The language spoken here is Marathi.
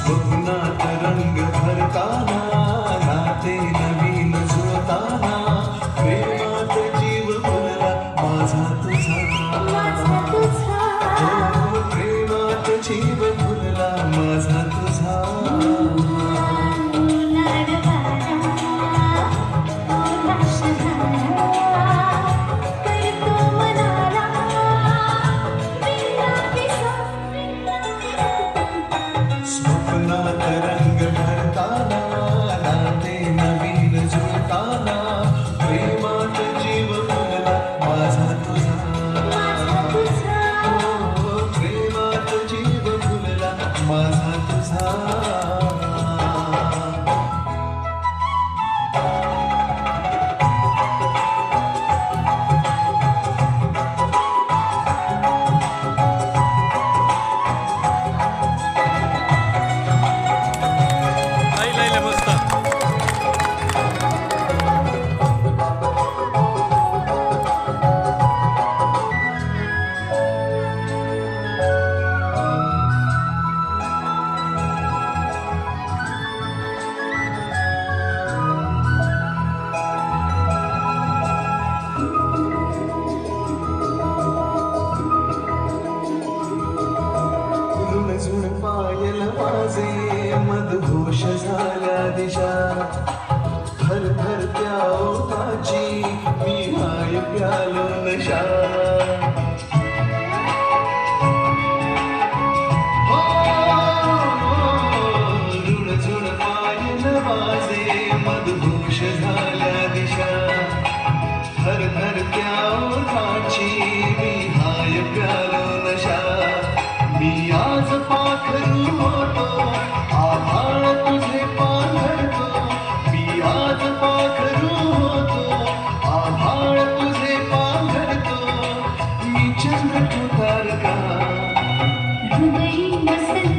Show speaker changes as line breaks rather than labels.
स्वप्नात रंग भरताना नाते नवीन जुळताना प्रेमात जीव फुलला माझा तुझा प्रेमात जीव फुलला माझा तुझा स्वप्नात रंग भरताना नाते नवीन जुळताना प्रेमात जीव फुलला माझा तुझा प्रेमात जीव फुलला माझा तुझा रुणझुण पायल माझे मदहोश झाल्या दिशा थरथर त्या ओठाची मी हाय प्यालो नशा रुणझुण पायल माझे मदहोश झाल्या दिशा थरथर त्या ओठाची मी हाय प्यालो नशा मी आज पाखरू होतो आभाळ तुझे पांघरतो मी आज पाखरू होतो आभाळ तुझे पांघरतो मी चंद्र तू तारका
हृदयी बसली